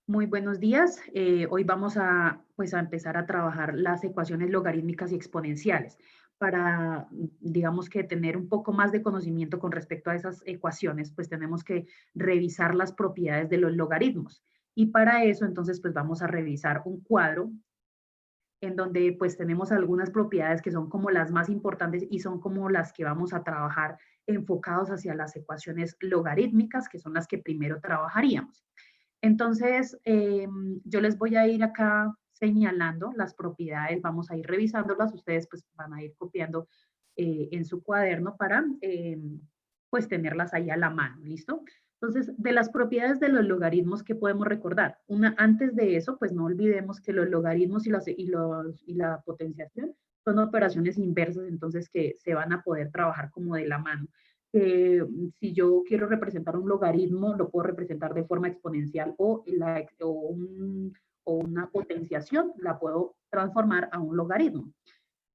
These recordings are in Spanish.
Muy buenos días. Hoy vamos a, pues, a empezar a trabajar las ecuaciones logarítmicas y exponenciales para, digamos que tener un poco más de conocimiento con respecto a esas ecuaciones, pues tenemos que revisar las propiedades de los logaritmos. Y para eso, entonces, pues vamos a revisar un cuadro en donde pues tenemos algunas propiedades que son como las más importantes y son como las que vamos a trabajar enfocados hacia las ecuaciones logarítmicas, que son las que primero trabajaríamos. Entonces, yo les voy a ir acá señalando las propiedades, vamos a ir revisándolas, ustedes pues van a ir copiando en su cuaderno para pues tenerlas ahí a la mano, ¿listo? Entonces, de las propiedades de los logaritmos, ¿qué podemos recordar? Antes de eso, pues no olvidemos que los logaritmos y la potenciación son operaciones inversas, entonces que se van a poder trabajar como de la mano. Si yo quiero representar un logaritmo, lo puedo representar de forma exponencial o una potenciación, la puedo transformar a un logaritmo.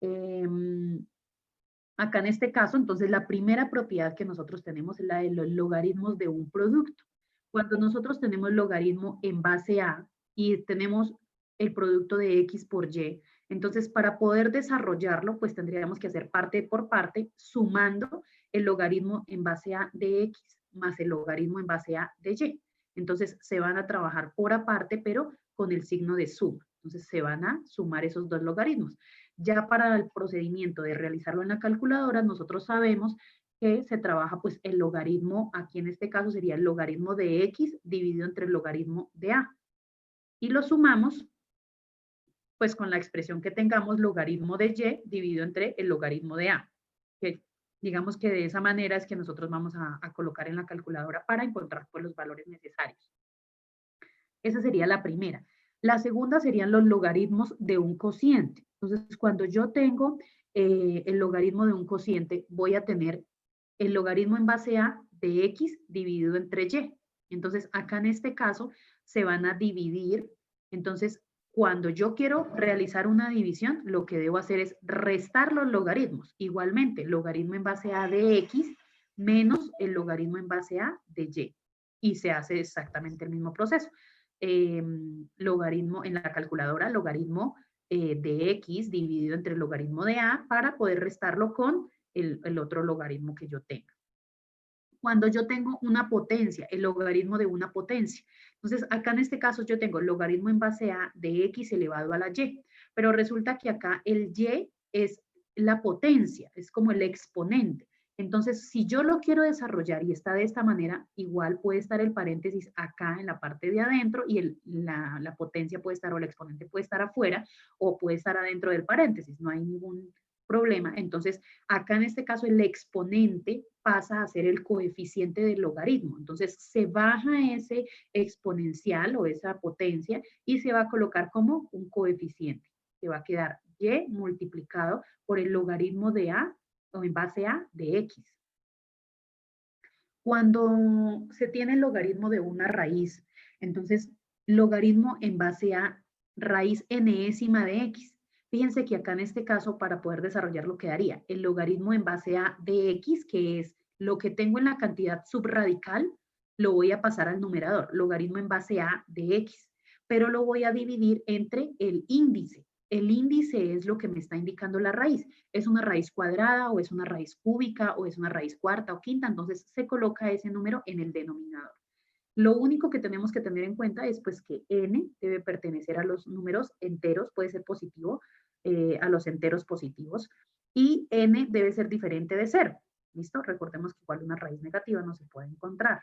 Eh, Acá en este caso, entonces, la primera propiedad que nosotros tenemos es la de los logaritmos de un producto. Cuando nosotros tenemos logaritmo en base a y tenemos el producto de x por y, entonces para poder desarrollarlo, pues tendríamos que hacer parte por parte, sumando el logaritmo en base a de x más el logaritmo en base a de y. Entonces se van a trabajar por aparte, pero con el signo de suma. Entonces se van a sumar esos dos logaritmos. Ya para el procedimiento de realizarlo en la calculadora, nosotros sabemos que se trabaja pues el logaritmo, aquí en este caso sería el logaritmo de x dividido entre el logaritmo de a. Y lo sumamos pues con la expresión que tengamos logaritmo de y dividido entre el logaritmo de a. Que digamos que de esa manera es que nosotros vamos a colocar en la calculadora para encontrar pues los valores necesarios. Esa sería la primera. La segunda serían los logaritmos de un cociente. Entonces, cuando yo tengo el logaritmo de un cociente, voy a tener el logaritmo en base a de x dividido entre y. Entonces, acá en este caso se van a dividir. Entonces, cuando yo quiero realizar una división, lo que debo hacer es restar los logaritmos. Igualmente, logaritmo en base a de x menos el logaritmo en base a de y. Y se hace exactamente el mismo proceso. Logaritmo en la calculadora, logaritmo de x dividido entre el logaritmo de a para poder restarlo con el otro logaritmo que yo tenga. Cuando yo tengo una potencia, el logaritmo de una potencia. Entonces, acá en este caso yo tengo el logaritmo en base a de x elevado a la y, pero resulta que acá el y es la potencia, es como el exponente. Entonces, si yo lo quiero desarrollar y está de esta manera, igual puede estar el paréntesis acá en la parte de adentro y la potencia puede estar o el exponente puede estar afuera o puede estar adentro del paréntesis, no hay ningún problema. Entonces, acá en este caso el exponente pasa a ser el coeficiente del logaritmo. Entonces, se baja ese exponencial o esa potencia y se va a colocar como un coeficiente, que va a quedar y multiplicado por el logaritmo de a o en base a de x. Cuando se tiene el logaritmo de una raíz, entonces logaritmo en base a raíz enésima de x. Fíjense que acá en este caso, para poder desarrollarlo, quedaría el logaritmo en base a de x, que es lo que tengo en la cantidad subradical, lo voy a pasar al numerador, logaritmo en base a de x, pero lo voy a dividir entre el índice. El índice es lo que me está indicando la raíz. ¿Es una raíz cuadrada o es una raíz cúbica o es una raíz cuarta o quinta? Entonces se coloca ese número en el denominador. Lo único que tenemos que tener en cuenta es pues que n debe pertenecer a los números enteros, puede ser positivo, a los enteros positivos, y n debe ser diferente de 0. ¿Listo? Recordemos que igual una raíz negativa no se puede encontrar.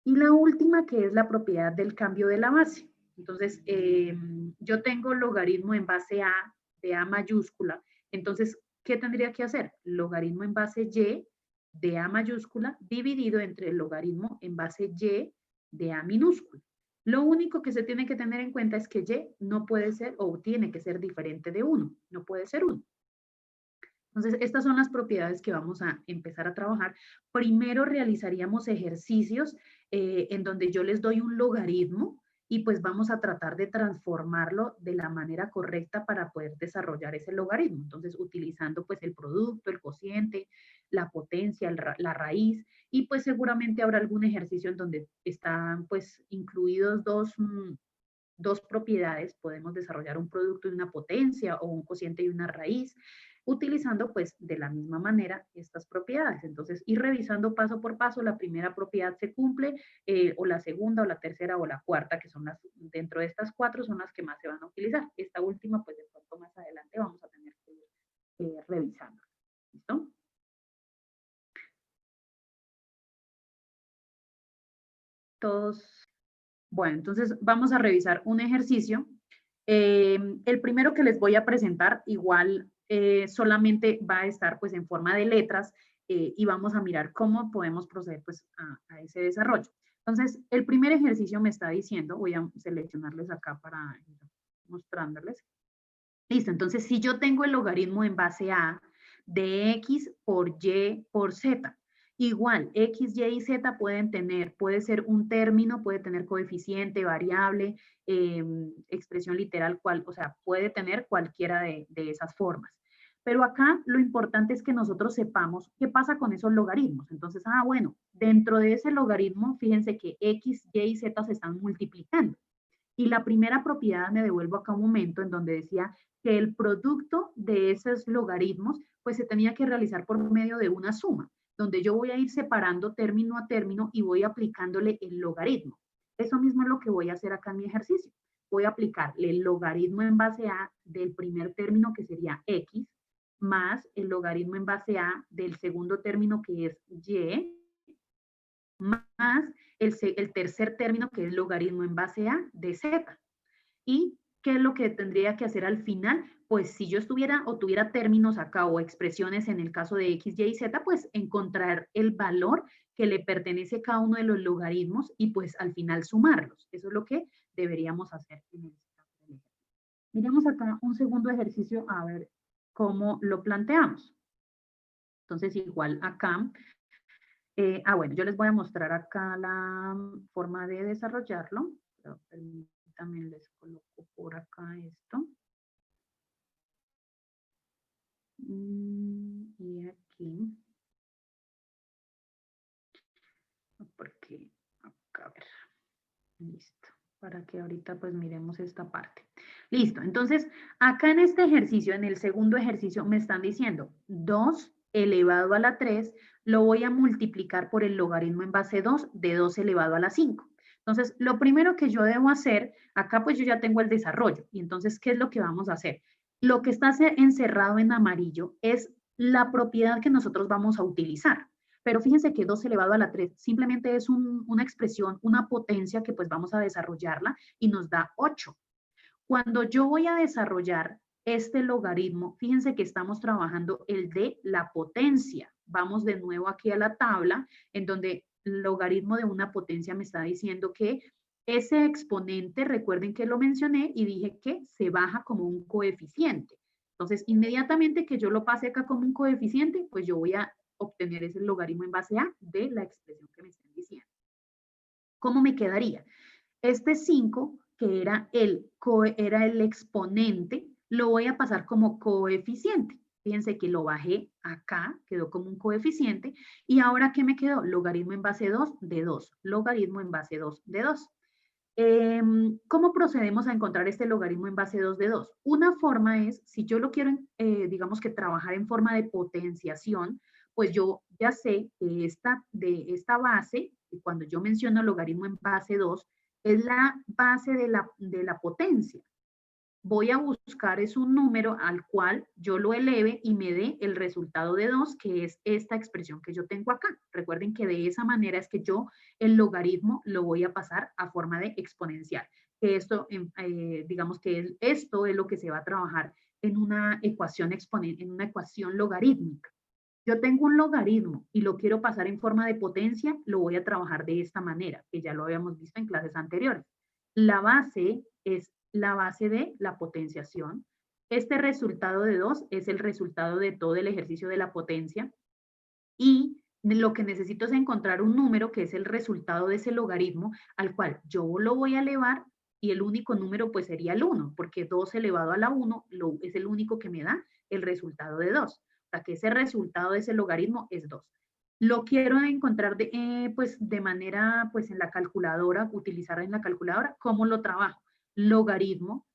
Y la última, que es la propiedad del cambio de la base. Entonces, yo tengo logaritmo en base a de a mayúscula. Entonces, ¿qué tendría que hacer? Logaritmo en base y de a mayúscula dividido entre el logaritmo en base y de a minúscula. Lo único que se tiene que tener en cuenta es que y no puede ser o tiene que ser diferente de 1, no puede ser 1. Entonces, estas son las propiedades que vamos a empezar a trabajar. Primero realizaríamos ejercicios en donde yo les doy un logaritmo y pues vamos a tratar de transformarlo de la manera correcta para poder desarrollar ese logaritmo. Entonces, utilizando pues el producto, el cociente, la potencia, la raíz, y pues seguramente habrá algún ejercicio en donde están pues incluidos dos propiedades, podemos desarrollar un producto y una potencia o un cociente y una raíz, utilizando pues de la misma manera estas propiedades. Entonces, ir revisando paso por paso, la primera propiedad se cumple, o la segunda, o la tercera, o la cuarta, que son las, dentro de estas cuatro son las que más se van a utilizar. Esta última, pues de pronto más adelante vamos a tener que ir revisando. ¿Listo? Todos. Bueno, entonces vamos a revisar un ejercicio. El primero que les voy a presentar igual solamente va a estar pues en forma de letras y vamos a mirar cómo podemos proceder pues a ese desarrollo. Entonces, el primer ejercicio me está diciendo, voy a seleccionarles acá para ir mostrándoles. Listo, entonces si yo tengo el logaritmo en base a de x por y por z, igual x, y y z pueden tener, puede ser un término, puede tener coeficiente, variable, expresión literal, o sea, puede tener cualquiera de esas formas. Pero acá lo importante es que nosotros sepamos qué pasa con esos logaritmos. Entonces, bueno, dentro de ese logaritmo, fíjense que x, y y z se están multiplicando. Y la primera propiedad, me devuelvo acá un momento, en donde decía que el producto de esos logaritmos, pues se tenía que realizar por medio de una suma, donde yo voy a ir separando término a término y voy aplicándole el logaritmo. Eso mismo es lo que voy a hacer acá en mi ejercicio. Voy a aplicarle el logaritmo en base a del primer término, que sería x, más el logaritmo en base a del segundo término, que es y, más el tercer término, que es logaritmo en base a de z. ¿Y qué es lo que tendría que hacer al final? Pues si yo estuviera o tuviera términos acá o expresiones en el caso de x, y, z, pues encontrar el valor que le pertenece a cada uno de los logaritmos y pues al final sumarlos. Eso es lo que deberíamos hacer en este caso. Miremos acá un segundo ejercicio a ver cómo lo planteamos. Entonces igual acá, bueno, yo les voy a mostrar acá la forma de desarrollarlo. Pero también les coloco por acá esto. Y aquí. Porque acá, a ver. Listo. Para que ahorita pues miremos esta parte. Listo. Entonces, acá en este ejercicio, en el segundo ejercicio, me están diciendo 2 elevado a la 3 lo voy a multiplicar por el logaritmo en base 2 de 2 elevado a la 5. Entonces, lo primero que yo debo hacer, acá pues yo ya tengo el desarrollo. Y entonces, ¿qué es lo que vamos a hacer? Lo que está encerrado en amarillo es la propiedad que nosotros vamos a utilizar. Pero fíjense que 2 elevado a la 3 simplemente es una expresión, una potencia que pues vamos a desarrollarla y nos da 8. Cuando yo voy a desarrollar este logaritmo, fíjense que estamos trabajando el de la potencia. Vamos de nuevo aquí a la tabla, en donde el logaritmo de una potencia me está diciendo que ese exponente, recuerden que lo mencioné y dije que se baja como un coeficiente. Entonces, inmediatamente que yo lo pase acá como un coeficiente, pues yo voy a obtener ese logaritmo en base a de la expresión que me están diciendo. ¿Cómo me quedaría? Este 5, que era el exponente, lo voy a pasar como coeficiente. Fíjense que lo bajé acá, quedó como un coeficiente. ¿Y ahora qué me quedó? Logaritmo en base 2 de 2. Logaritmo en base 2 de 2. ¿Cómo procedemos a encontrar este logaritmo en base 2 de 2? Una forma es, si yo lo quiero, digamos que trabajar en forma de potenciación, pues yo ya sé que esta base, y cuando yo menciono logaritmo en base 2, es la base de la potencia. Voy a buscar es un número al cual yo lo eleve y me dé el resultado de 2, que es esta expresión que yo tengo acá. Recuerden que de esa manera es que yo el logaritmo lo voy a pasar a forma de exponencial. Que esto, digamos que esto es lo que se va a trabajar en una ecuación en una ecuación logarítmica. Yo tengo un logaritmo y lo quiero pasar en forma de potencia, lo voy a trabajar de esta manera, que ya lo habíamos visto en clases anteriores. La base es la base de la potenciación. Este resultado de 2 es el resultado de todo el ejercicio de la potencia. Y lo que necesito es encontrar un número que es el resultado de ese logaritmo al cual yo lo voy a elevar y el único número pues sería el 1, porque 2 elevado a la 1 es el único que me da el resultado de 2. sea, que ese resultado de ese logaritmo es 2. Lo quiero encontrar pues de manera, pues en la calculadora, utilizar en la calculadora. ¿Cómo lo trabajo? Logaritmo,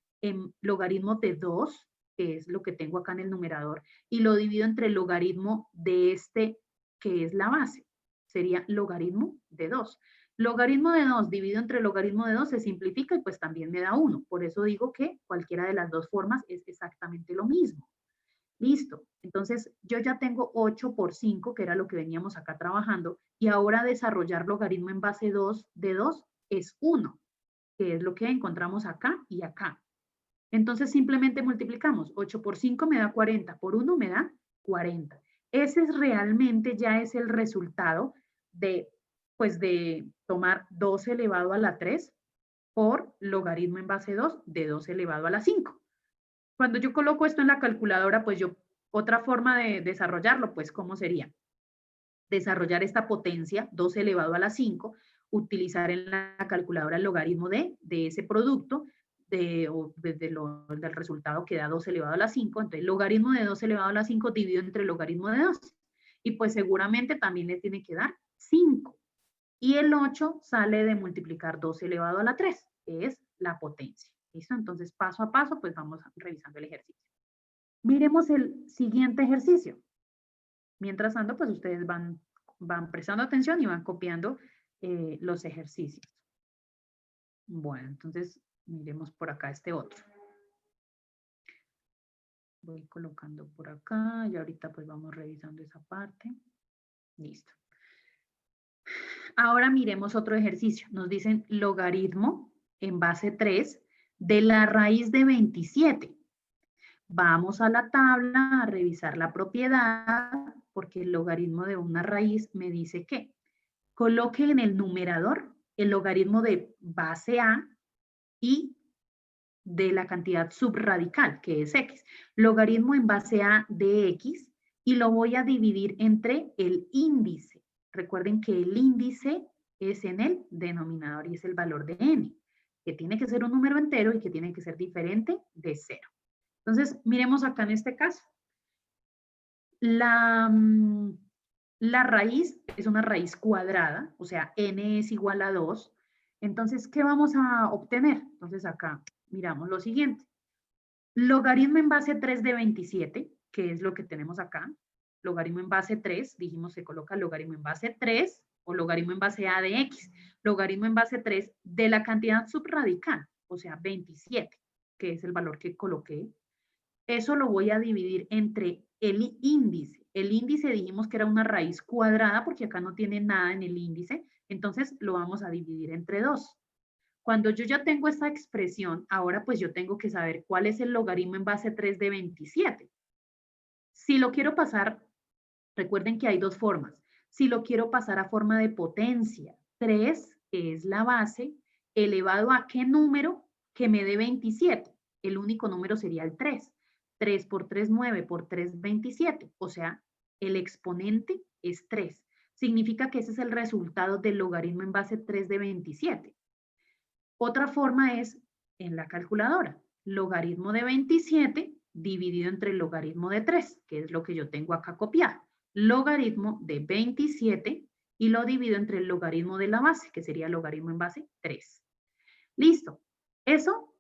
logaritmo de 2, que es lo que tengo acá en el numerador, y lo divido entre el logaritmo de este, que es la base. Sería logaritmo de 2. Logaritmo de 2 dividido entre logaritmo de 2 se simplifica y pues también me da 1. Por eso digo que cualquiera de las dos formas es exactamente lo mismo. Listo. Entonces, yo ya tengo 8 por 5, que era lo que veníamos acá trabajando, y ahora desarrollar logaritmo en base 2 de 2 es 1, que es lo que encontramos acá y acá. Entonces, simplemente multiplicamos. 8 por 5 me da 40, por 1 me da 40. Ese es realmente ya es el resultado de, pues de tomar 2 elevado a la 3 por logaritmo en base 2 de 2 elevado a la 5. Cuando yo coloco esto en la calculadora, pues otra forma de desarrollarlo, pues, ¿cómo sería? Desarrollar esta potencia, 2 elevado a la 5, utilizar en la calculadora el logaritmo de ese producto, del resultado que da 2 elevado a la 5, entonces logaritmo de 2 elevado a la 5 dividido entre logaritmo de 2, y pues seguramente también le tiene que dar 5. Y el 8 sale de multiplicar 2 elevado a la 3, que es la potencia. ¿Listo? Entonces, paso a paso, pues vamos revisando el ejercicio. Miremos el siguiente ejercicio. Mientras tanto, pues ustedes van prestando atención y van copiando los ejercicios. Bueno, entonces miremos por acá este otro. Voy colocando por acá y ahorita pues vamos revisando esa parte. Listo. Ahora miremos otro ejercicio. Nos dicen logaritmo en base 3 de la raíz de 27. Vamos a la tabla a revisar la propiedad, porque el logaritmo de una raíz me dice que coloque en el numerador el logaritmo de base A y de la cantidad subradical, que es x. Logaritmo en base A de x, y lo voy a dividir entre el índice. Recuerden que el índice es en el denominador y es el valor de n, que tiene que ser un número entero y que tiene que ser diferente de 0. Entonces, miremos acá en este caso. La raíz es una raíz cuadrada, o sea, n es igual a 2. Entonces, ¿qué vamos a obtener? Entonces, acá miramos lo siguiente. Logaritmo en base 3 de 27, que es lo que tenemos acá. Logaritmo en base 3, dijimos se coloca logaritmo en base 3 o logaritmo en base a de x. Logaritmo en base 3 de la cantidad subradical, o sea, 27, que es el valor que coloqué. Eso lo voy a dividir entre el índice. El índice dijimos que era una raíz cuadrada porque acá no tiene nada en el índice, entonces lo vamos a dividir entre 2. Cuando yo ya tengo esta expresión, ahora pues yo tengo que saber cuál es el logaritmo en base 3 de 27. Si lo quiero pasar, recuerden que hay dos formas. Si lo quiero pasar a forma de potencia, 3, que es la base, elevado a qué número que me dé 27. El único número sería el 3. 3 por 3, 9, por 3, 27. O sea, el exponente es 3. Significa que ese es el resultado del logaritmo en base 3 de 27. Otra forma es en la calculadora. Logaritmo de 27 dividido entre el logaritmo de 3, que es lo que yo tengo acá copiado. Logaritmo de 27 y lo divido entre el logaritmo de la base, que sería logaritmo en base 3. Listo. Eso,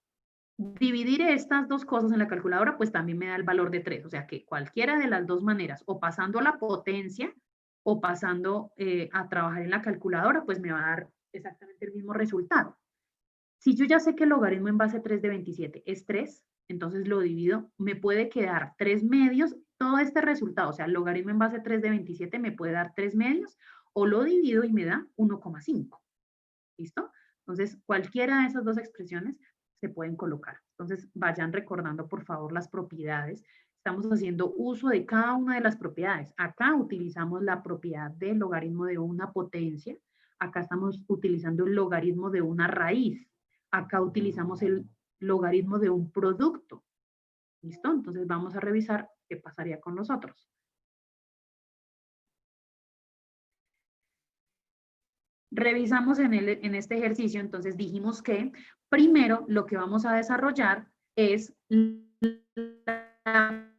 dividir estas dos cosas en la calculadora, pues también me da el valor de 3. O sea que cualquiera de las dos maneras, o pasando la potencia, o pasando a trabajar en la calculadora, pues me va a dar exactamente el mismo resultado. Si yo ya sé que el logaritmo en base 3 de 27 es 3, entonces lo divido, me puede quedar 3 medios, todo este resultado, o sea, el logaritmo en base 3 de 27 me puede dar 3 medios, o lo divido y me da 1,5. ¿Listo? Entonces, cualquiera de esas dos expresiones se pueden colocar. Entonces, vayan recordando, por favor, las propiedades. Estamos haciendo uso de cada una de las propiedades. Acá utilizamos la propiedad del logaritmo de una potencia. Acá estamos utilizando el logaritmo de una raíz. Acá utilizamos el logaritmo de un producto. ¿Listo? Entonces vamos a revisar qué pasaría con los otros. Revisamos en este ejercicio, entonces dijimos que primero lo que vamos a desarrollar es la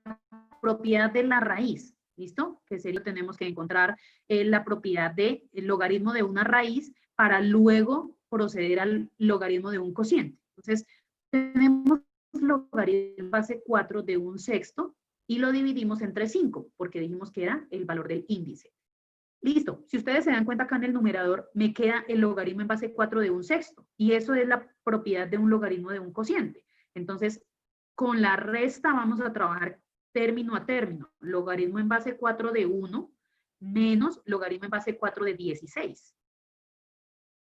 propiedad de la raíz, ¿listo? Que sería, tenemos que encontrar la propiedad del logaritmo de una raíz para luego proceder al logaritmo de un cociente. Entonces, tenemos logaritmo en base 4 de un sexto y lo dividimos entre 5, porque dijimos que era el valor del índice. Listo. Si ustedes se dan cuenta acá en el numerador, me queda el logaritmo en base 4 de un sexto. Y eso es la propiedad de un logaritmo de un cociente. Entonces, con la resta vamos a trabajar término a término. Logaritmo en base 4 de 1 menos logaritmo en base 4 de 16.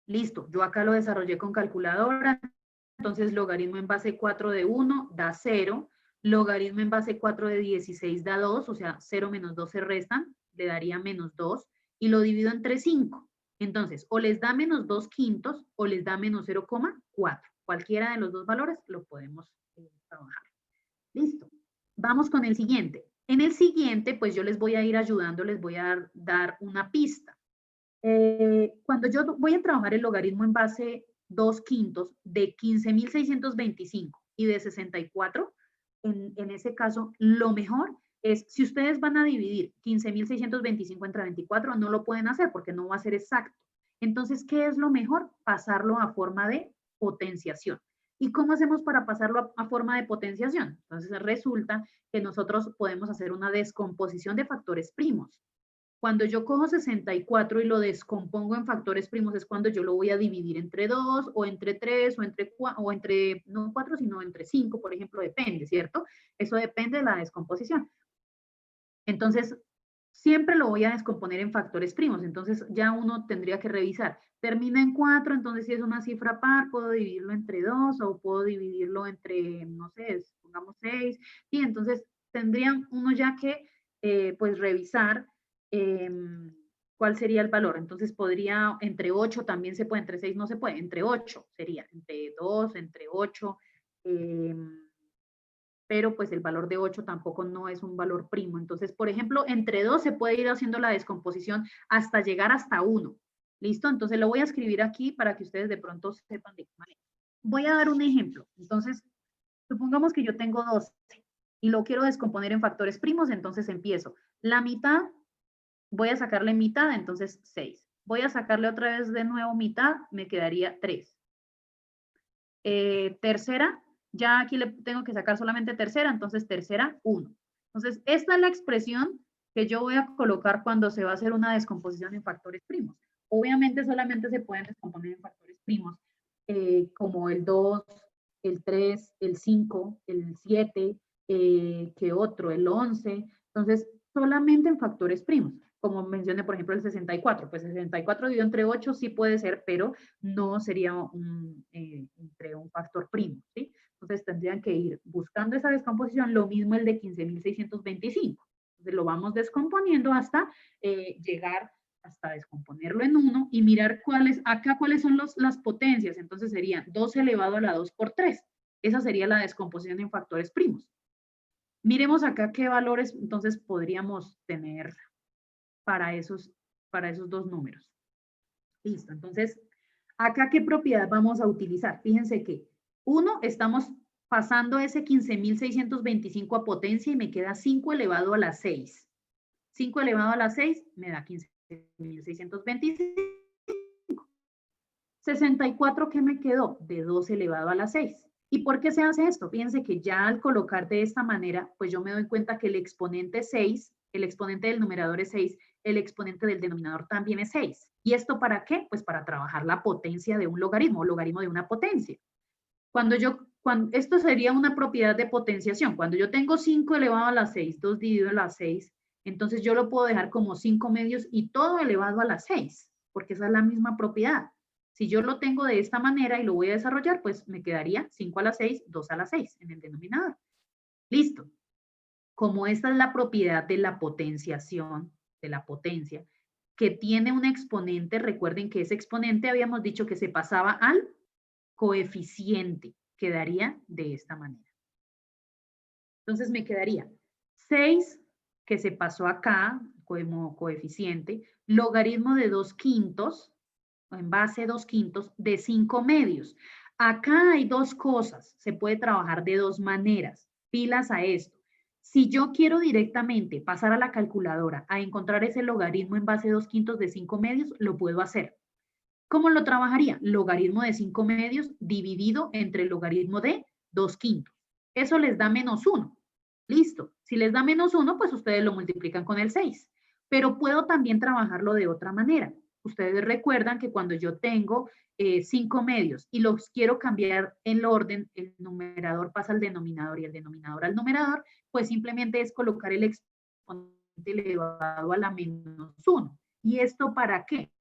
Listo. Yo acá lo desarrollé con calculadora. Entonces, logaritmo en base 4 de 1 da 0. Logaritmo en base 4 de 16 da 2. O sea, 0 menos 2 se restan. Le daría menos 2. Y lo divido entre 5. Entonces, o les da menos 2 quintos o les da menos 0,4. Cualquiera de los dos valores lo podemos trabajar. Listo. Vamos con el siguiente. En el siguiente, pues yo les voy a ir ayudando, les voy a dar una pista. Cuando yo voy a trabajar el logaritmo en base 2 quintos de 15.625 y de 64, en ese caso, lo mejor es, si ustedes van a dividir 15.625 entre 24, no lo pueden hacer porque no va a ser exacto. Entonces, ¿qué es lo mejor? Pasarlo a forma de potenciación. ¿Y cómo hacemos para pasarlo a forma de potenciación? Entonces, resulta que nosotros podemos hacer una descomposición de factores primos. Cuando yo cojo 64 y lo descompongo en factores primos es cuando yo lo voy a dividir entre 2 o entre 3 o entre no 4, sino entre 5, por ejemplo, depende, ¿cierto? Eso depende de la descomposición. Entonces, siempre lo voy a descomponer en factores primos. Entonces, ya uno tendría que revisar. Termina en 4, entonces si es una cifra par, puedo dividirlo entre 2 o puedo dividirlo entre, no sé, pongamos 6. Y entonces, tendría uno ya que, pues, revisar cuál sería el valor. Entonces, podría, entre 8 también se puede, entre 6 no se puede, entre 8 sería, entre 2, entre 8. Pero pues el valor de 8 tampoco no es un valor primo. Entonces, por ejemplo, entre 2 se puede ir haciendo la descomposición hasta llegar hasta 1. ¿Listo? Entonces lo voy a escribir aquí para que ustedes de pronto sepan de qué manera. Voy a dar un ejemplo. Entonces, supongamos que yo tengo 12 y lo quiero descomponer en factores primos, entonces empiezo. La mitad, voy a sacarle mitad, entonces 6. Voy a sacarle otra vez de nuevo mitad, me quedaría 3. Tercera, ya aquí le tengo que sacar solamente tercera, entonces tercera, 1. Entonces, esta es la expresión que yo voy a colocar cuando se va a hacer una descomposición en factores primos. Obviamente solamente se pueden descomponer en factores primos, como el 2, el 3, el 5, el 7, ¿qué otro? El 11. Entonces, solamente en factores primos. Como mencioné, por ejemplo, el 64. Pues el 64 dividido entre 8 sí puede ser, pero no sería entre un factor primo, ¿sí? Entonces tendrían que ir buscando esa descomposición, lo mismo el de 15.625. Entonces lo vamos descomponiendo hasta llegar hasta descomponerlo en 1 y mirar cuáles son las potencias. Entonces serían 2 elevado a la 2 por 3. Esa sería la descomposición en factores primos. Miremos acá qué valores entonces podríamos tener para esos dos números. Listo, entonces, acá qué propiedad vamos a utilizar. Fíjense que, 1, estamos pasando ese 15.625 a potencia y me queda 5 elevado a la 6. 5 elevado a la 6 me da 15.625. 64, ¿qué me quedó? De 2 elevado a la 6. ¿Y por qué se hace esto? Fíjense que ya al colocar de esta manera, pues yo me doy cuenta que el exponente 6, el exponente del numerador es 6, el exponente del denominador también es 6. ¿Y esto para qué? Pues para trabajar la potencia de un logaritmo, o logaritmo de una potencia. Esto sería una propiedad de potenciación. Cuando yo tengo 5 elevado a la 6, 2 dividido a la 6, entonces yo lo puedo dejar como 5 medios y todo elevado a la 6, porque esa es la misma propiedad. Si yo lo tengo de esta manera y lo voy a desarrollar, pues me quedaría 5 a la 6, 2 a la 6 en el denominador. Listo. Como esta es la propiedad de la potenciación, de la potencia, que tiene un exponente, recuerden que ese exponente habíamos dicho que se pasaba al coeficiente, quedaría de esta manera. Entonces me quedaría 6 que se pasó acá como coeficiente, logaritmo de 2 quintos, en base 2 quintos, de 5 medios. Acá hay dos cosas, se puede trabajar de dos maneras, pilas a esto. Si yo quiero directamente pasar a la calculadora a encontrar ese logaritmo en base 2/5 de 5 medios, lo puedo hacer. ¿Cómo lo trabajaría? Logaritmo de 5 medios dividido entre el logaritmo de 2/5. Eso les da -1. Listo. Si les da -1, pues ustedes lo multiplican con el 6. Pero puedo también trabajarlo de otra manera. Ustedes recuerdan que cuando yo tengo 5 medios y los quiero cambiar el orden, el numerador pasa al denominador y el denominador al numerador, pues simplemente es colocar el exponente elevado a la -1. ¿Y esto para qué?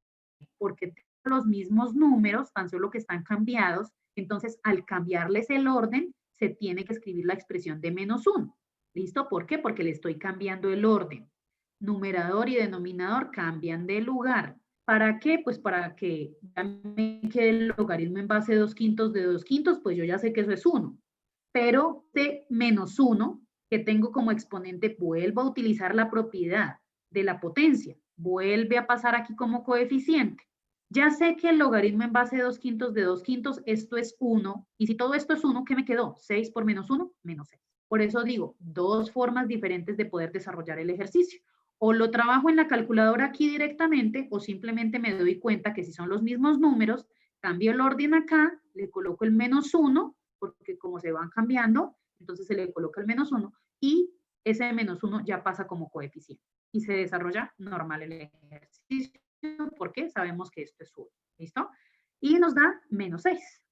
Porque los mismos números, tan solo que están cambiados, entonces al cambiarles el orden, se tiene que escribir la expresión de -1. ¿Listo? ¿Por qué? Porque le estoy cambiando el orden. Numerador y denominador cambian de lugar. ¿Para qué? Pues para que ya me quede el logaritmo en base 2/5 de 2/5, pues yo ya sé que eso es 1. Pero de -1 que tengo como exponente, vuelvo a utilizar la propiedad de la potencia. Vuelve a pasar aquí como coeficiente. Ya sé que el logaritmo en base de 2/5 de 2/5, esto es 1. Y si todo esto es 1, ¿qué me quedó? 6 por -1, -6. Por eso digo, dos formas diferentes de poder desarrollar el ejercicio. O lo trabajo en la calculadora aquí directamente, o simplemente me doy cuenta que si son los mismos números, cambio el orden acá, le coloco el -1, porque como se van cambiando, entonces se le coloca el -1 y ese -1 ya pasa como coeficiente y se desarrolla normal el ejercicio porque sabemos que esto es 1. ¿Listo? Y nos da -6.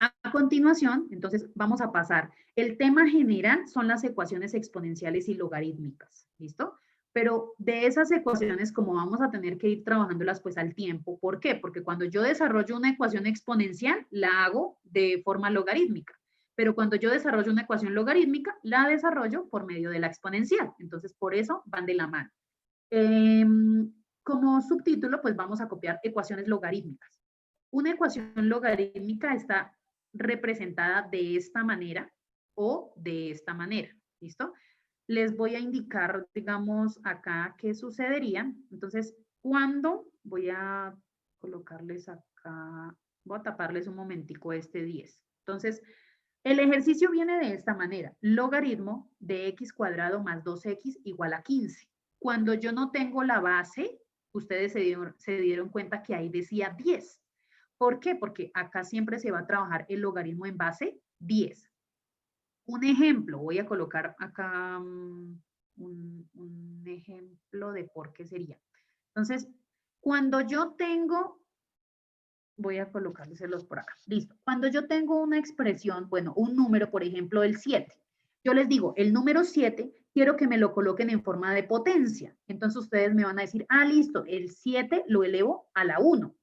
A continuación, entonces vamos a pasar. El tema general son las ecuaciones exponenciales y logarítmicas. ¿Listo? Pero de esas ecuaciones, como vamos a tener que ir trabajándolas pues al tiempo, ¿por qué? Porque cuando yo desarrollo una ecuación exponencial, la hago de forma logarítmica. Pero cuando yo desarrollo una ecuación logarítmica, la desarrollo por medio de la exponencial. Entonces, por eso van de la mano. Como subtítulo, pues vamos a copiar ecuaciones logarítmicas. Una ecuación logarítmica está representada de esta manera o de esta manera. ¿Listo? Les voy a indicar, digamos, acá qué sucedería. Entonces, cuando voy a colocarles acá, voy a taparles un momentico este 10. Entonces, el ejercicio viene de esta manera. Logaritmo de x cuadrado más 2x igual a 15. Cuando yo no tengo la base, ustedes se dieron cuenta que ahí decía 10. ¿Por qué? Porque acá siempre se va a trabajar el logaritmo en base 10. Un ejemplo, voy a colocar acá un ejemplo de por qué sería. Entonces, cuando yo tengo, voy a colocárselos por acá, listo. Cuando yo tengo una expresión, bueno, un número, por ejemplo, el 7, yo les digo, el número 7, quiero que me lo coloquen en forma de potencia. Entonces ustedes me van a decir, ah, listo, el 7 lo elevo a la 1.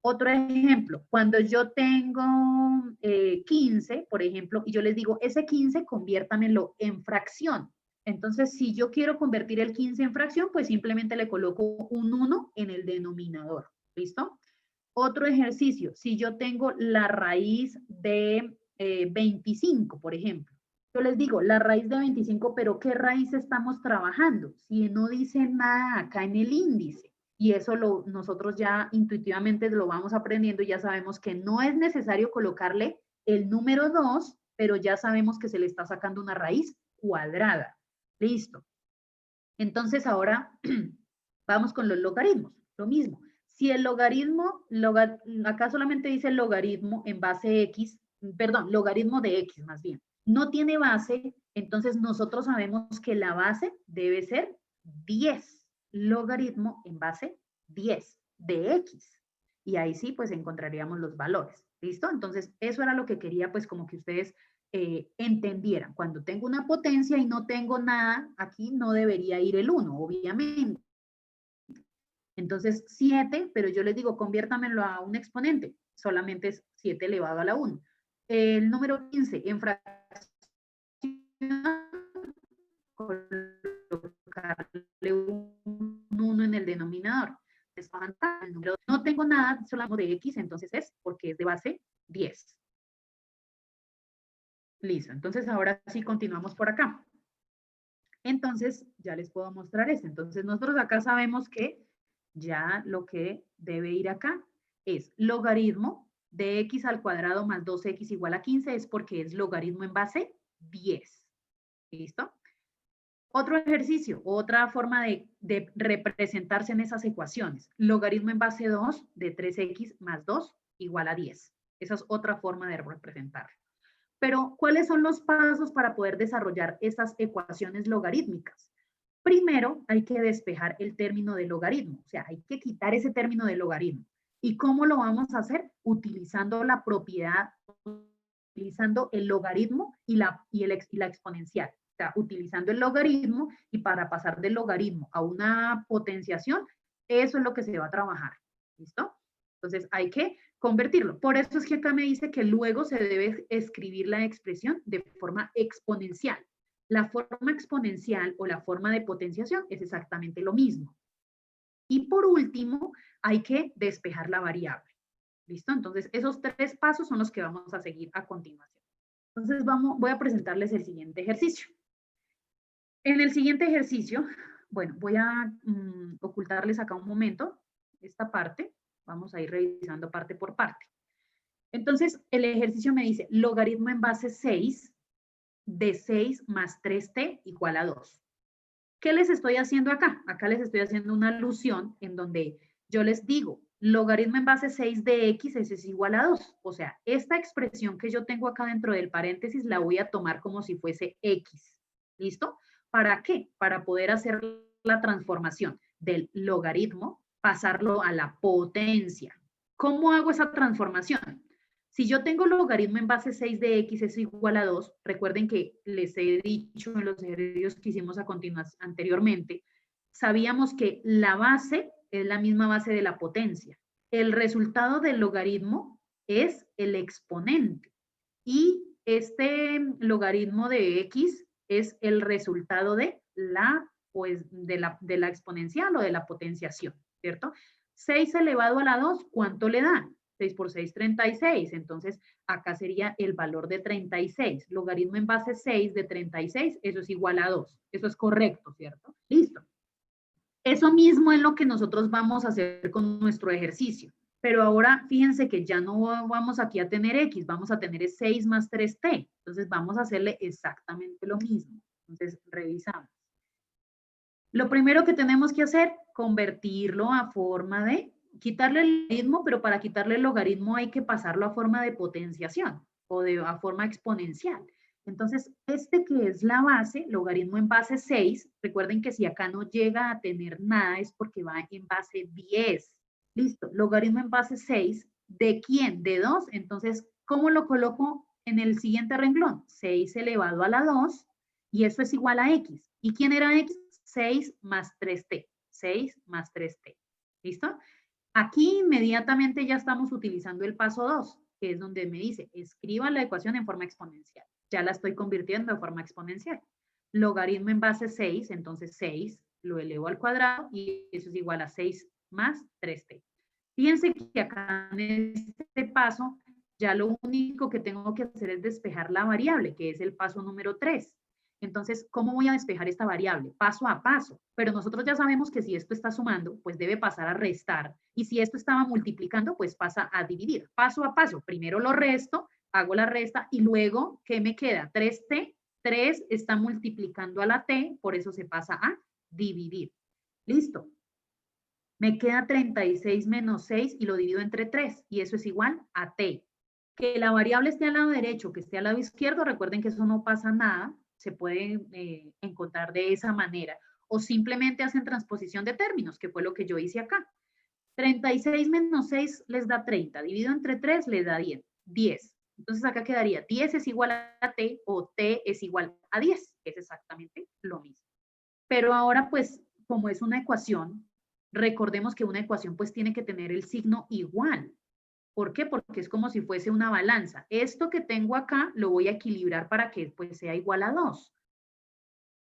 Otro ejemplo, cuando yo tengo 15, por ejemplo, y yo les digo, ese 15 conviértamelo en fracción. Entonces, si yo quiero convertir el 15 en fracción, pues simplemente le coloco un 1 en el denominador. ¿Listo? Otro ejercicio, si yo tengo la raíz de 25, por ejemplo, yo les digo, la raíz de 25, pero ¿qué raíz estamos trabajando? Si no dice nada acá en el índice. Y eso nosotros ya intuitivamente lo vamos aprendiendo y ya sabemos que no es necesario colocarle el número 2, pero ya sabemos que se le está sacando una raíz cuadrada. Listo. Entonces ahora vamos con los logaritmos. Lo mismo. Si el logaritmo, acá solamente dice logaritmo en base x, perdón, logaritmo de x más bien, no tiene base, entonces nosotros sabemos que la base debe ser 10. Logaritmo en base 10 de x. Y ahí sí, pues encontraríamos los valores. ¿Listo? Entonces, eso era lo que quería, pues como que ustedes entendieran. Cuando tengo una potencia y no tengo nada, aquí no debería ir el 1, obviamente. Entonces, 7, pero yo les digo, conviértamelo a un exponente. Solamente es 7 elevado a la 1. El número 15, en fracción, colocarle un 1 en el denominador. No tengo nada, solamente de x, entonces es porque es de base 10. Listo, entonces ahora sí continuamos por acá. Entonces, ya les puedo mostrar esto. Entonces, nosotros acá sabemos que ya lo que debe ir acá es logaritmo de x al cuadrado más 2x igual a 15, es porque es logaritmo en base 10. ¿Listo? Otro ejercicio, otra forma de representarse en esas ecuaciones. Logaritmo en base 2 de 3x más 2 igual a 10. Esa es otra forma de representarlo. Pero, ¿cuáles son los pasos para poder desarrollar estas ecuaciones logarítmicas? Primero, hay que despejar el término de logaritmo. O sea, hay que quitar ese término de logaritmo. ¿Y cómo lo vamos a hacer? Utilizando la propiedad, utilizando el logaritmo y la exponencial. O sea, utilizando el logaritmo, y para pasar del logaritmo a una potenciación, eso es lo que se va a trabajar. ¿Listo? Entonces hay que convertirlo. Por eso es que acá me dice que luego se debe escribir la expresión de forma exponencial. La forma exponencial o la forma de potenciación es exactamente lo mismo. Y por último, hay que despejar la variable. ¿Listo? Entonces, esos 3 pasos son los que vamos a seguir a continuación. Entonces, voy a presentarles el siguiente ejercicio. En el siguiente ejercicio, bueno, voy a ocultarles acá un momento esta parte. Vamos a ir revisando parte por parte. Entonces, el ejercicio me dice logaritmo en base 6 de 6 más 3t igual a 2. ¿Qué les estoy haciendo acá? Acá les estoy haciendo una alusión en donde yo les digo, logaritmo en base 6 de x es igual a 2. O sea, esta expresión que yo tengo acá dentro del paréntesis la voy a tomar como si fuese x. ¿Listo? ¿Para qué? Para poder hacer la transformación del logaritmo, pasarlo a la potencia. ¿Cómo hago esa transformación? Si yo tengo logaritmo en base 6 de x es igual a 2, recuerden que les he dicho en los ejercicios que hicimos a continuación anteriormente, sabíamos que la base es la misma base de la potencia. El resultado del logaritmo es el exponente y este logaritmo de x es el resultado de la, de la exponencial o de la potenciación, ¿cierto? 6 elevado a la 2, ¿cuánto le da? 6 por 6, 36. Entonces, acá sería el valor de 36. Logaritmo en base 6 de 36, eso es igual a 2. Eso es correcto, ¿cierto? Listo. Eso mismo es lo que nosotros vamos a hacer con nuestro ejercicio. Pero ahora fíjense que ya no vamos aquí a tener x, vamos a tener 6 más 3t. Entonces, vamos a hacerle exactamente lo mismo. Entonces, revisamos. Lo primero que tenemos que hacer, convertirlo a forma de quitarle el logaritmo, pero para quitarle el logaritmo hay que pasarlo a forma de potenciación o a forma exponencial. Entonces, este que es la base, logaritmo en base 6, recuerden que si acá no llega a tener nada es porque va en base 10. Listo, logaritmo en base 6, ¿de quién? De 2. Entonces, ¿cómo lo coloco en el siguiente renglón? 6 elevado a la 2 y eso es igual a x. ¿Y quién era x? 6 más 3t. 6 más 3t. ¿Listo? Aquí inmediatamente ya estamos utilizando el paso 2, que es donde me dice, escriba la ecuación en forma exponencial. Ya la estoy convirtiendo en forma exponencial. Logaritmo en base 6, entonces 6 lo elevo al cuadrado y eso es igual a 6 más 3t. Fíjense que acá en este paso ya lo único que tengo que hacer es despejar la variable, que es el paso número 3. Entonces, ¿cómo voy a despejar esta variable? Paso a paso. Pero nosotros ya sabemos que si esto está sumando, pues debe pasar a restar. Y si esto estaba multiplicando, pues pasa a dividir. Paso a paso. Primero lo resto, hago la resta y luego, ¿qué me queda? 3t. 3 está multiplicando a la t, por eso se pasa a dividir. Listo. Me queda 36 menos 6 y lo divido entre 3 y eso es igual a t. Que la variable esté al lado derecho, que esté al lado izquierdo, recuerden que eso no pasa nada, se puede encontrar de esa manera. O simplemente hacen transposición de términos, que fue lo que yo hice acá. 36 menos 6 les da 30, dividido entre 3 les da 10. Entonces acá quedaría 10 es igual a t o t es igual a 10, que es exactamente lo mismo. Pero ahora pues, como es una ecuación, recordemos que una ecuación pues tiene que tener el signo igual. ¿Por qué? Porque es como si fuese una balanza. Esto que tengo acá lo voy a equilibrar para que pues sea igual a 2.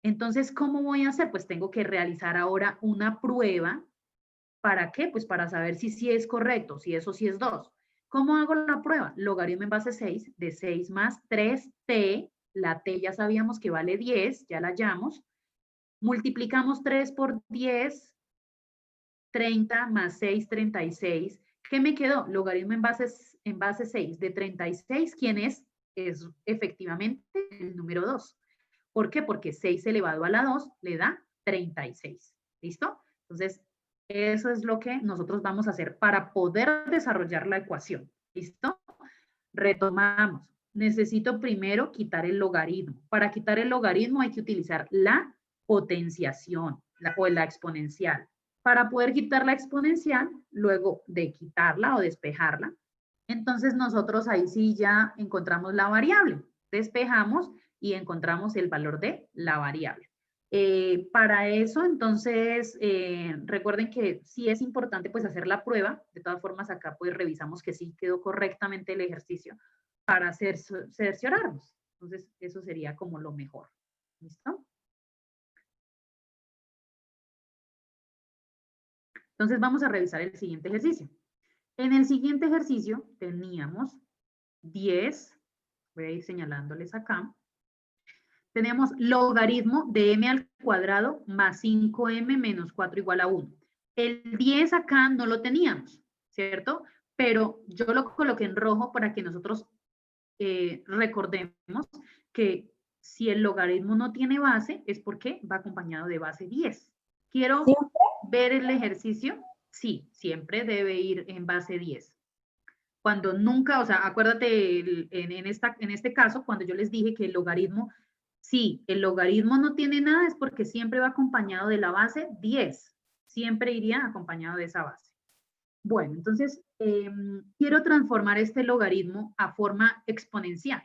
Entonces, ¿cómo voy a hacer? Pues tengo que realizar ahora una prueba. ¿Para qué? Pues para saber si sí es correcto, si eso sí es 2. ¿Cómo hago la prueba? Logaritmo en base 6 de 6 más 3t. La t ya sabíamos que vale 10, ya la hallamos. Multiplicamos 3 por 10, 30 más 6, 36. ¿Qué me quedó? Logaritmo en base 6 de 36. ¿Quién es? es efectivamente el número 2. ¿Por qué? Porque 6 elevado a la 2 le da 36. ¿Listo? Entonces, eso es lo que nosotros vamos a hacer para poder desarrollar la ecuación. ¿Listo? Retomamos. Necesito primero quitar el logaritmo. Para quitar el logaritmo hay que utilizar la potenciación o la exponencial. Para poder quitar la exponencial, luego de quitarla o despejarla, entonces nosotros ahí sí ya encontramos la variable. Despejamos y encontramos el valor de la variable. Para eso, entonces, recuerden que sí es importante pues hacer la prueba. De todas formas, acá pues revisamos que sí quedó correctamente el ejercicio para cerciorarnos. Entonces, eso sería como lo mejor. ¿Listo? Entonces, vamos a revisar el siguiente ejercicio. En el siguiente ejercicio teníamos 10, voy a ir señalándoles acá, tenemos logaritmo de m al cuadrado más 5m menos 4 igual a 1. El 10 acá no lo teníamos, ¿cierto? Pero yo lo coloqué en rojo para que nosotros recordemos que si el logaritmo no tiene base, es porque va acompañado de base 10. Quiero ver el ejercicio. Sí, siempre debe ir en base 10. Cuando nunca, o sea, acuérdate en este caso, cuando yo les dije que el logaritmo, sí, el logaritmo no tiene nada, es porque siempre va acompañado de la base 10. Siempre iría acompañado de esa base. Bueno, entonces, quiero transformar este logaritmo a forma exponencial.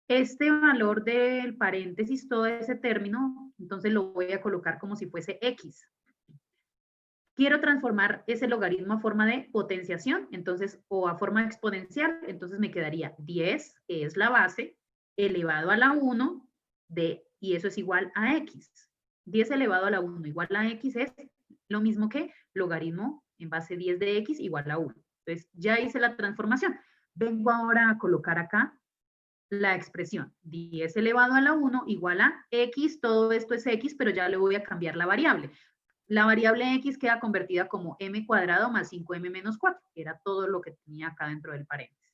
Este valor del paréntesis, todo ese término, entonces lo voy a colocar como si fuese x. Quiero transformar ese logaritmo a forma de potenciación, entonces, o a forma exponencial, entonces me quedaría 10, que es la base, elevado a la 1, y eso es igual a x. 10 elevado a la 1 igual a x es lo mismo que logaritmo en base 10 de x igual a 1. Entonces, ya hice la transformación. Vengo ahora a colocar acá la expresión 10 elevado a la 1 igual a x, todo esto es x, pero ya le voy a cambiar la variable. La variable x queda convertida como m cuadrado más 5m menos 4, que era todo lo que tenía acá dentro del paréntesis.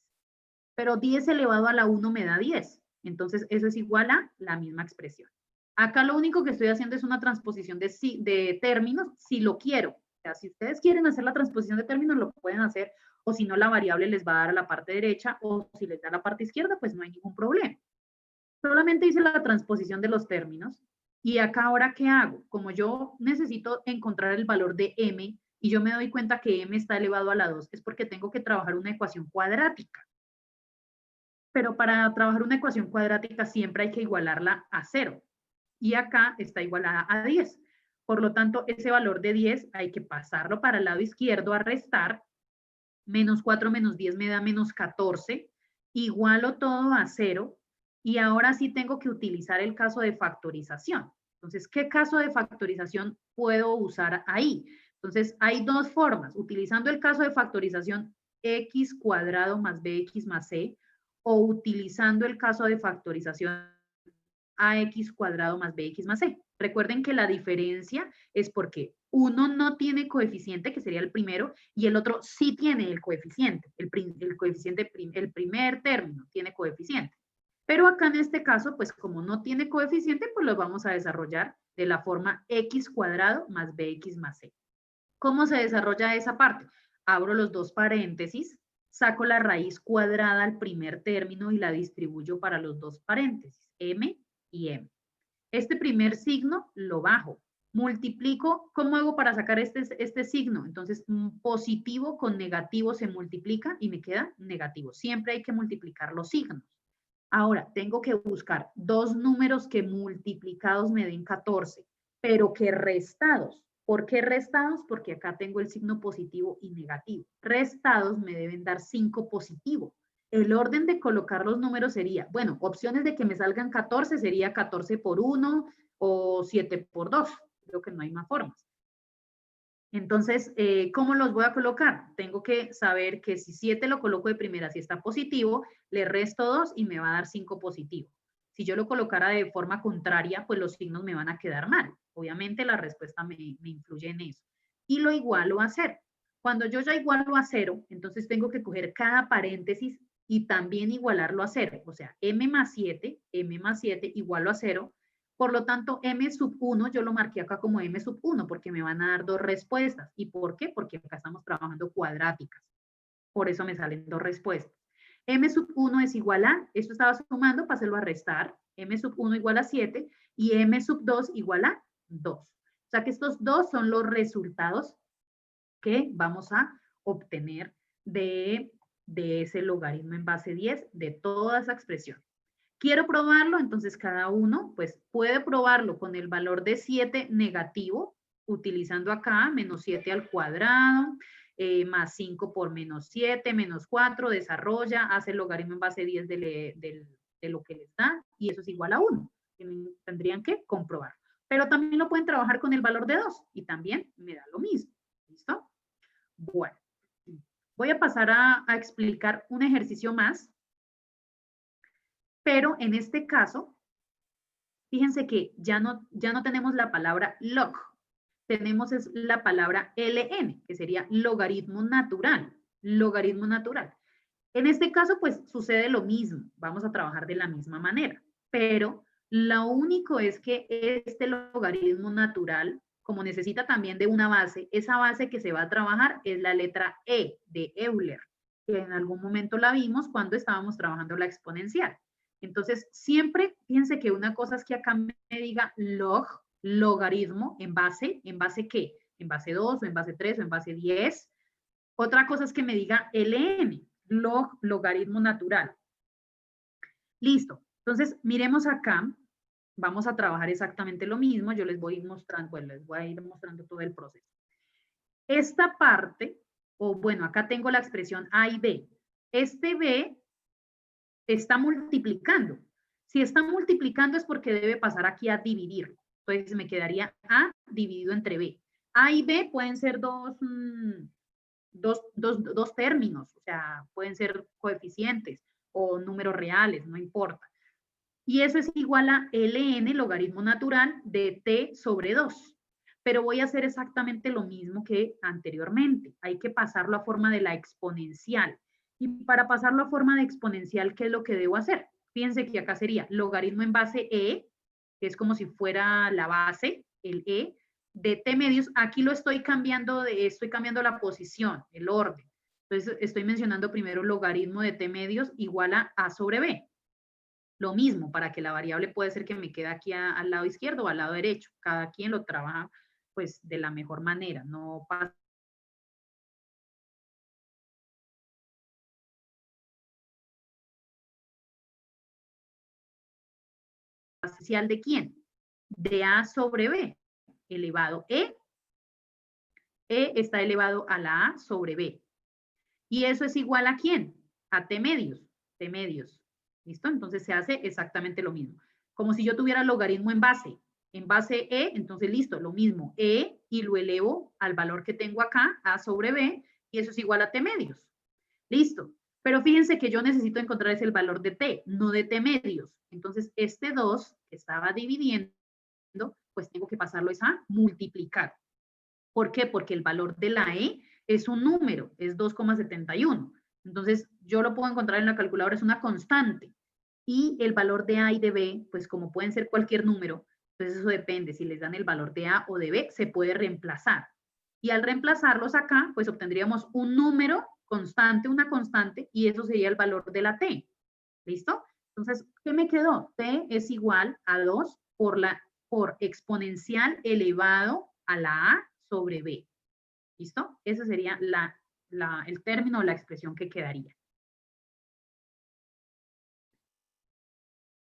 Pero 10 elevado a la 1 me da 10, entonces eso es igual a la misma expresión. Acá lo único que estoy haciendo es una transposición de términos, si lo quiero. O sea, si ustedes quieren hacer la transposición de términos, lo pueden hacer, o si no, la variable les va a dar a la parte derecha, o si les da a la parte izquierda, pues no hay ningún problema. Solamente hice la transposición de los términos. Y acá ahora, ¿qué hago? Como yo necesito encontrar el valor de m y yo me doy cuenta que m está elevado a la 2, es porque tengo que trabajar una ecuación cuadrática. Pero para trabajar una ecuación cuadrática siempre hay que igualarla a 0. Y acá está igualada a 10. Por lo tanto, ese valor de 10 hay que pasarlo para el lado izquierdo a restar. Menos 4 menos 10 me da menos 14. Igualo todo a 0. Y ahora sí tengo que utilizar el caso de factorización. Entonces, ¿qué caso de factorización puedo usar ahí? Entonces, hay dos formas. Utilizando el caso de factorización x cuadrado más bx más c, o utilizando el caso de factorización ax cuadrado más bx más c. Recuerden que la diferencia es porque uno no tiene coeficiente, que sería el primero, y el otro sí tiene el coeficiente. El coeficiente, el primer término tiene coeficiente. Pero acá en este caso, pues como no tiene coeficiente, pues lo vamos a desarrollar de la forma x cuadrado más bx más c. ¿Cómo se desarrolla esa parte? Abro los dos paréntesis, saco la raíz cuadrada al primer término y la distribuyo para los dos paréntesis, m y m. Este primer signo lo bajo. Multiplico, ¿cómo hago para sacar este signo? Entonces, positivo con negativo se multiplica y me queda negativo. Siempre hay que multiplicar los signos. Ahora, tengo que buscar dos números que multiplicados me den 14, pero que restados. ¿Por qué restados? Porque acá tengo el signo positivo y negativo. Restados me deben dar 5 positivo. El orden de colocar los números sería, bueno, opciones de que me salgan 14 sería 14 por 1 o 7 por 2. Creo que no hay más formas. Entonces, ¿cómo los voy a colocar? Tengo que saber que si 7 lo coloco de primera, si está positivo, le resto 2 y me va a dar 5 positivo. Si yo lo colocara de forma contraria, pues los signos me van a quedar mal. Obviamente la respuesta me influye en eso. Y lo igualo a 0. Cuando yo ya igualo a 0, entonces tengo que coger cada paréntesis y también igualarlo a 0. O sea, m más 7 igualo a 0. Por lo tanto, m sub 1 yo lo marqué acá como m sub 1 porque me van a dar dos respuestas. ¿Y por qué? Porque acá estamos trabajando cuadráticas. Por eso me salen dos respuestas. M sub 1 es igual a, esto estaba sumando, páselo a restar, M sub 1 igual a 7 y M sub 2 igual a 2. O sea que estos dos son los resultados que vamos a obtener de ese logaritmo en base 10 de toda esa expresión. Quiero probarlo, entonces cada uno pues puede probarlo con el valor de 7 negativo, utilizando acá menos 7 al cuadrado, más 5 por menos 7, menos 4, desarrolla, hace el logaritmo en base 10 de lo que les da, y eso es igual a 1. Tendrían que comprobar. Pero también lo pueden trabajar con el valor de 2, y también me da lo mismo. ¿Listo? Bueno, voy a pasar a explicar un ejercicio más, pero en este caso, fíjense que ya no tenemos la palabra log, tenemos es la palabra ln, que sería logaritmo natural, logaritmo natural. En este caso, pues sucede lo mismo, vamos a trabajar de la misma manera, pero lo único es que este logaritmo natural, como necesita también de una base, esa base que se va a trabajar es la letra E de Euler, que en algún momento la vimos cuando estábamos trabajando la exponencial. Entonces, siempre fíjense que una cosa es que acá me diga log, logaritmo, ¿en base qué? ¿En base 2 o en base 3 o en base 10? Otra cosa es que me diga ln, log, logaritmo natural. Listo. Entonces, miremos acá. Vamos a trabajar exactamente lo mismo. Yo les voy mostrando, bueno, les voy a ir mostrando todo el proceso. Esta parte, o bueno, acá tengo la expresión A y B. Este B está multiplicando. Si está multiplicando es porque debe pasar aquí a dividir. Entonces me quedaría A dividido entre B. A y B pueden ser dos términos, o sea, pueden ser coeficientes o números reales, no importa. Y eso es igual a ln, logaritmo natural, de t sobre 2. Pero voy a hacer exactamente lo mismo que anteriormente. Hay que pasarlo a forma de la exponencial. Y para pasarlo a forma de exponencial, ¿qué es lo que debo hacer? Fíjense que acá sería logaritmo en base e, que es como si fuera la base, el e, de t medios. Aquí lo estoy cambiando, estoy cambiando la posición, el orden. Entonces estoy mencionando primero logaritmo de t medios igual a sobre b. Lo mismo, para que la variable puede ser que me quede aquí al lado izquierdo o al lado derecho. Cada quien lo trabaja pues de la mejor manera, no pasa. ¿Parcial de quién? De A sobre B, elevado E. E está elevado a la A sobre B. ¿Y eso es igual a quién? A T medios. T medios. ¿Listo? Entonces se hace exactamente lo mismo. Como si yo tuviera logaritmo en base. En base E, entonces listo, lo mismo. E y lo elevo al valor que tengo acá, A sobre B, y eso es igual a T medios. Listo. Pero fíjense que yo necesito encontrar ese el valor de T, no de T medios. Entonces, este 2 que estaba dividiendo, pues tengo que pasarlo a multiplicar. ¿Por qué? Porque el valor de la E es un número, es 2,71. Entonces, yo lo puedo encontrar en la calculadora, es una constante. Y el valor de A y de B, pues como pueden ser cualquier número, pues eso depende, si les dan el valor de A o de B, se puede reemplazar. Y al reemplazarlos acá, pues obtendríamos un número constante, una constante, y eso sería el valor de la T. ¿Listo? Entonces, ¿qué me quedó? T es igual a 2 por exponencial elevado a la A sobre B. ¿Listo? Ese sería el término o la expresión que quedaría.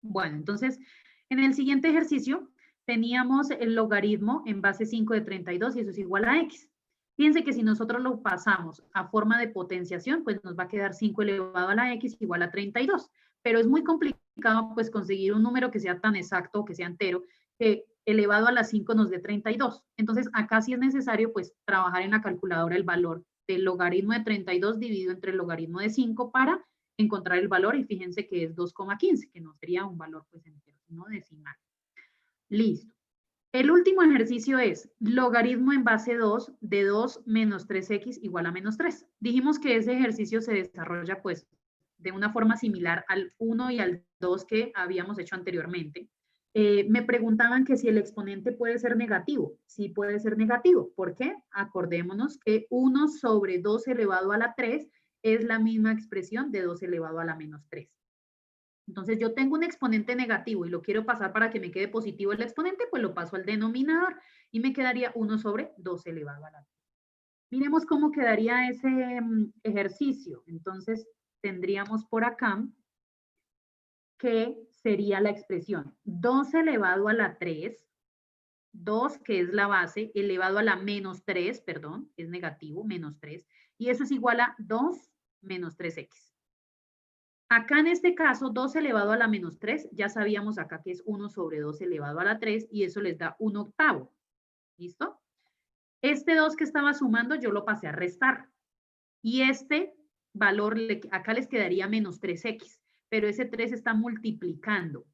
Bueno, entonces, en el siguiente ejercicio teníamos el logaritmo en base 5 de 32 y eso es igual a x. Fíjense que si nosotros lo pasamos a forma de potenciación, pues nos va a quedar 5 elevado a la x igual a 32. Pero es muy complicado pues conseguir un número que sea tan exacto o que sea entero, que elevado a la 5 nos dé 32. Entonces acá sí es necesario pues trabajar en la calculadora el valor del logaritmo de 32 dividido entre el logaritmo de 5 para encontrar el valor y fíjense que es 2,15, que no sería un valor pues entero, sino decimal. Listo. El último ejercicio es logaritmo en base 2 de 2 menos 3x igual a menos 3. Dijimos que ese ejercicio se desarrolla pues de una forma similar al 1 y al 2 que habíamos hecho anteriormente. Me preguntaban que si el exponente puede ser negativo. Sí puede ser negativo. ¿Por qué? Acordémonos que 1 sobre 2 elevado a la 3 es la misma expresión de 2 elevado a la menos 3. Entonces yo tengo un exponente negativo y lo quiero pasar para que me quede positivo el exponente, pues lo paso al denominador y me quedaría 1 sobre 2 elevado a la 3. Miremos cómo quedaría ese ejercicio. Entonces tendríamos por acá que sería la expresión 2 elevado a la 3, 2 que es la base, elevado a la menos 3, perdón, es negativo, menos 3, y eso es igual a 2 menos 3x. Acá en este caso, 2 elevado a la menos 3, ya sabíamos acá que es 1 sobre 2 elevado a la 3, y eso les da 1 octavo. ¿Listo? Este 2 que estaba sumando, yo lo pasé a restar. Y este valor, acá les quedaría menos 3x, pero ese 3 está multiplicando.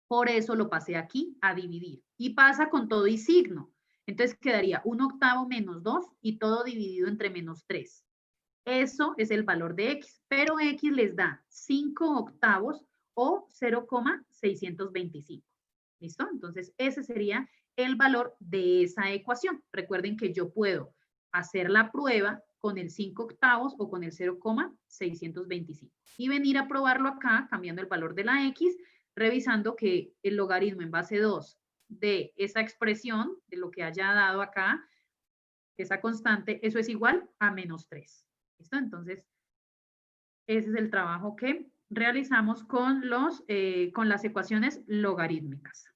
Por eso lo pasé aquí a dividir. Y pasa con todo y signo. Entonces quedaría 1 octavo menos 2 y todo dividido entre menos 3. Eso es el valor de x, pero x les da 5 octavos o 0,625. ¿Listo? Entonces ese sería el valor de esa ecuación. Recuerden que yo puedo hacer la prueba con el 5 octavos o con el 0,625 y venir a probarlo acá cambiando el valor de la x, revisando que el logaritmo en base 2 de esa expresión, de lo que haya dado acá, esa constante, eso es igual a menos 3. ¿Listo? Entonces, ese es el trabajo que realizamos con las ecuaciones logarítmicas.